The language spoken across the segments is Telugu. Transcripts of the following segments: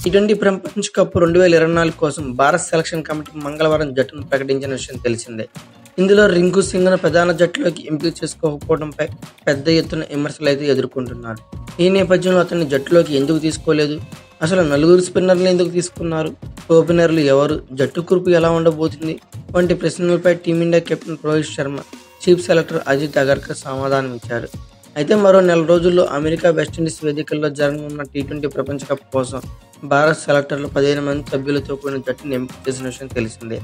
టీ20 ప్రపంచ కప్ 2024 కోసం భారత్ సెలక్షన్ కమిటీ మంగళవారం జట్టును ప్రకటించిన విషయం తెలిసిందే. ఇందులో రింకు సింగ్ను ప్రధాన జట్టులోకి ఎంపిక చేసుకోకపోవడంపై పెద్ద ఎత్తున విమర్శలైతే ఎదుర్కొంటున్నారు. ఈ నేపథ్యంలో అతన్ని జట్టులోకి ఎందుకు తీసుకోలేదు, అసలు నలుగురు స్పిన్నర్లు ఎందుకు తీసుకున్నారు, ఓపెనర్లు ఎవరు, జట్టు కూర్పు ఎలా ఉండబోతుంది వంటి ప్రశ్నలపై team India captain Rohit Sharma chief selector Ajit Agarkar సమాధానం ఇచ్చారు. అయితే మరో నెల రోజుల్లో అమెరికా, వెస్టిండీస్ వేదికల్లో జరగనున్న టీ20 ప్రపంచ కప్ కోసం భారత్ సెలెక్టర్లు 15 మంది సభ్యులతో కూడిన జట్టును ఎంపిక చేసిన విషయం తెలిసిందే.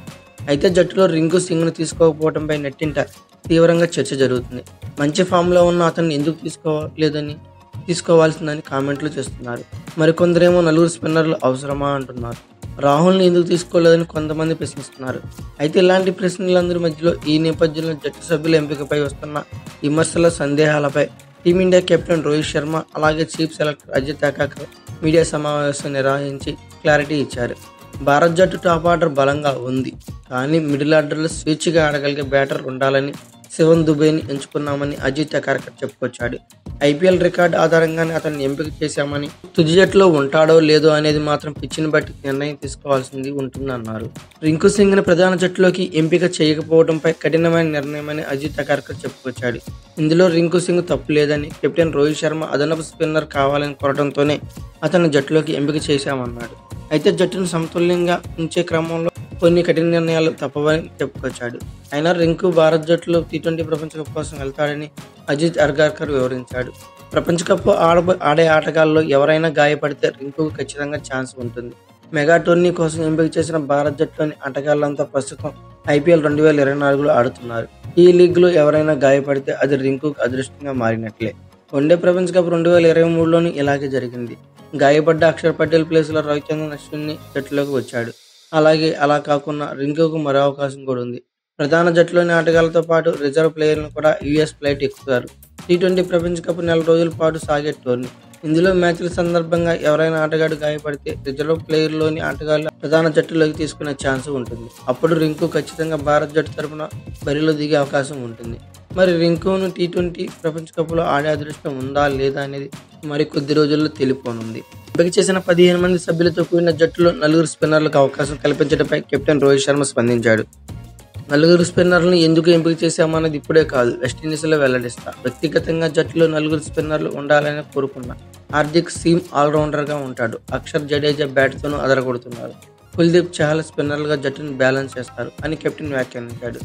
అయితే జట్టులో రింకు సింగ్ను తీసుకోకపోవడంపై నెట్టింట తీవ్రంగా చర్చ జరుగుతుంది. మంచి ఫామ్లో ఉన్న అతన్ని ఎందుకు తీసుకోవాల్సిందని కామెంట్లు చేస్తున్నారు. మరికొందరేమో నలుగురు స్పిన్నర్లు అవసరమా అంటున్నారు. రాహుల్ని ఎందుకు తీసుకోలేదని కొంతమంది ప్రశ్నిస్తున్నారు. అయితే ఇలాంటి ప్రశ్నలందరి మధ్యలో ఈ నేపథ్యంలో జట్టు సభ్యుల ఎంపికపై వస్తున్న విమర్శల, సందేహాలపై టీమిండియా కెప్టెన్ రోహిత్ శర్మ అలాగే chief selector Ajit Agarkar media సమావేశం నిర్వహించి క్లారిటీ ఇచ్చారు. భారత్ జట్టు టాప్ ఆర్డర్ బలంగా ఉంది, కానీ మిడిల్ ఆర్డర్లో స్వేచ్ఛగా ఆడగలిగే బ్యాటర్ ఉండాలని శివన్ దుబేని ఎంచుకున్నామని అజిత్ అగర్కర్ చెప్పుకొచ్చాడు. ఐపీఎల్ రికార్డు ఆధారంగానే అతన్ని ఎంపిక చేశామని, తుది జట్టులో ఉంటాడో లేదో అనేది మాత్రం పిచ్చిని బట్టి నిర్ణయం తీసుకోవాల్సింది ఉంటుందన్నారు. రింకు సింగ్ను ప్రధాన జట్టులోకి ఎంపిక చేయకపోవడంపై కఠినమైన నిర్ణయమని అజిత్ అగర్కర్ చెప్పుకొచ్చాడు. ఇందులో రింకు సింగ్ తప్పు లేదని, కెప్టెన్ రోహిత్ శర్మ అదనపు స్పిన్నర్ కావాలని కోరడంతోనే అతన్ని జట్టులోకి ఎంపిక చేశామన్నాడు. అయితే జట్టును సమతుల్యంగా ఉంచే క్రమంలో కొన్ని కఠిన నిర్ణయాలు తప్పవని చెప్పుకొచ్చాడు. అయినా రింకు భారత్ జట్టులో టీ20 ప్రపంచ కప్ కోసం వెళ్తాడని అజిత్ అగర్కర్ వివరించాడు. ప్రపంచ కప్ ఆడే ఆటగాళ్లలో ఎవరైనా గాయపడితే రింకుకు ఖచ్చితంగా ఛాన్స్ ఉంటుంది. మెగా టోర్నీ కోసం ఎంపిక చేసిన భారత్ జట్టులోని ఆటగాళ్లంతా ప్రస్తుతం ఐపీఎల్ 2024లో ఆడుతున్నారు. ఈ లీగ్లో ఎవరైనా గాయపడితే అది రింకుకు అదృష్టంగా మారినట్లే. వన్డే ప్రపంచ కప్ 2023లోనూ ఇలాగే జరిగింది. గాయపడ్డ అక్షర్ పటేల్ ప్లేస్లో రవిచంద్రన్ అశ్విన్ జట్టులోకి వచ్చాడు. అలా కాకుండా రింకుకు మరో అవకాశం కూడా ఉంది. ప్రధాన జట్టులోని ఆటగాళ్లతో పాటు రిజర్వ్ ప్లేయర్లను కూడా యూఎస్ ఫ్లైట్ ఎక్కుతారు. టీ20 ప్రపంచ కప్ నెల రోజుల పాటు సాగే టోర్నీ. ఇందులో మ్యాచ్ల సందర్భంగా ఎవరైనా ఆటగాడు గాయపడితే రిజర్వ్ ప్లేయర్లోని ఆటగాళ్లు ప్రధాన జట్టులోకి తీసుకునే ఛాన్స్ ఉంటుంది. అప్పుడు రింకు ఖచ్చితంగా భారత్ జట్టు తరపున బరిలో దిగే అవకాశం ఉంటుంది. మరి రింకును టీ20 ప్రపంచ కప్లో ఆడే అదృష్టం ఉందా లేదా అనేది మరి కొద్ది రోజుల్లో తెలిపోనుంది. ఎంపిక చేసిన 15 మంది సభ్యులతో కూడిన జట్టులో నలుగురు స్పిన్నర్లకు అవకాశం కల్పించడంపై కెప్టెన్ రోహిత్ శర్మ స్పందించాడు. నలుగురు స్పిన్నర్లను ఎందుకు ఎంపిక చేశామన్నది ఇప్పుడే కాదు, వెస్టిండీస్లో వెల్లడిస్తా. వ్యక్తిగతంగా జట్టులో నలుగురు స్పిన్నర్లు ఉండాలని కోరుకున్నా. హార్దిక్ సీమ్ ఆల్రౌండర్గా ఉంటాడు. అక్షర్, జడేజా బ్యాట్తోనూ అదరగొడుతున్నారు. కుల్దీప్, చహల్ స్పిన్నర్లుగా జట్టును బ్యాలెన్స్ చేస్తారు అని కెప్టెన్ వ్యాఖ్యానించాడు.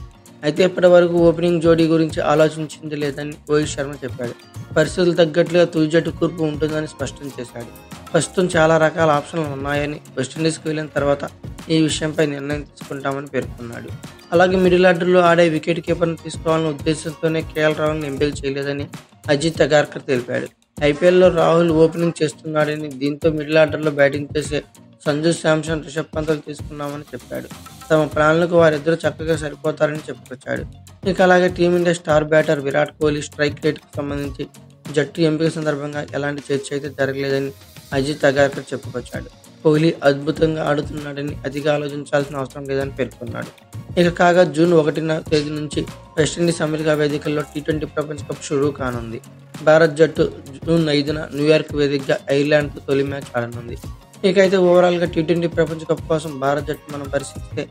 అయితే ఇప్పటి వరకు ఓపెనింగ్ జోడీ గురించి ఆలోచించింది లేదని రోహిత్ శర్మ చెప్పాడు. పరిస్థితులు తగ్గట్లుగా తుది జట్టు కూర్పు ఉంటుందని స్పష్టం చేశాడు. ప్రస్తుతం చాలా రకాల ఆప్షన్లు ఉన్నాయని, వెస్టిండీస్కి వెళ్ళిన తర్వాత ఈ విషయంపై నిర్ణయం తీసుకుంటామని పేర్కొన్నాడు. అలాగే మిడిల్ ఆర్డర్లో ఆడే వికెట్ కీపర్ను తీసుకోవాలనే ఉద్దేశంతోనే కేఎల్ రాహుల్ని ఎంపిక చేయలేదని అజిత్ అగర్కర్ తెలిపాడు. ఐపీఎల్లో రాహుల్ ఓపెనింగ్ చేస్తున్నాడని, దీంతో మిడిల్ ఆర్డర్లో బ్యాటింగ్ చేసే సంజు శాంసన్, రిషబ్ పంత్లు తీసుకున్నామని చెప్పాడు. తమ ప్లాన్లకు వారిద్దరూ చక్కగా సరిపోతారని చెప్పుకొచ్చాడు. ఇక అలాగే team India star batter Virat Kohli strike రేట్కు సంబంధించి జట్టు ఎంపిక సందర్భంగా ఎలాంటి చర్చ అయితే జరగలేదని అజిత్ అగర్కర్ చెప్పుకొచ్చాడు. కోహ్లీ అద్భుతంగా ఆడుతున్నాడని, అతిగా ఆలోచించాల్సిన అవసరం లేదని పేర్కొన్నాడు. ఇక కాగా జూన్ 1వ తేదీ నుంచి వెస్టిండీస్, అమెరికా వేదికల్లో టీ20 ప్రపంచ కప్ షురూ కానుంది. భారత్ జట్టు జూన్ 5న న్యూయార్క్ వేదికగా ఐర్లాండ్తో తొలి మ్యాచ్ ఆడనుంది. ఇకైతే ఓవరాల్గా టీ20 ప్రపంచ కప్ కోసం భారత్ జట్టు మనం పరిశీలిస్తే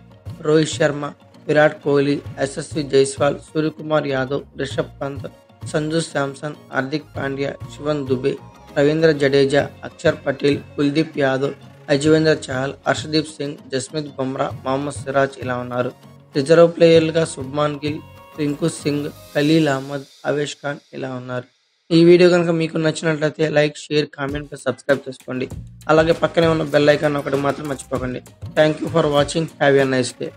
రోహిత్ శర్మ, విరాట్ కోహ్లీ, యశస్వి జైస్వాల్, సూర్యకుమార్ యాదవ్, రిషబ్ పంత్, సంజు శాంసన్, హార్దిక్ పాండ్యా, శివన్ దుబే, రవీంద్ర జడేజా, అక్షర్ పటేల్, కుల్దీప్ యాదవ్, యజువేంద్ర చహల్, హర్షదీప్ సింగ్, జస్ప్రీత్ బుమ్రా, మహమ్మద్ సిరాజ్ ఇలా ఉన్నారు. రిజర్వ్ ప్లేయర్లుగా శుభ్మాన్ గిల్, రింకు సింగ్, ఖలీల్ అహ్మద్, అవేష్ ఖాన్ ఇలా ఉన్నారు. ఈ వీడియో కనుక మీకు నచ్చినట్లయితే లైక్, షేర్, కామెంట్, సబ్స్క్రైబ్ చేసుకోండి. అలాగే పక్కనే ఉన్న బెల్ ఐకాన్ ఒకటి మాత్రం మర్చిపోకండి. Thank you for watching. Have a nice day.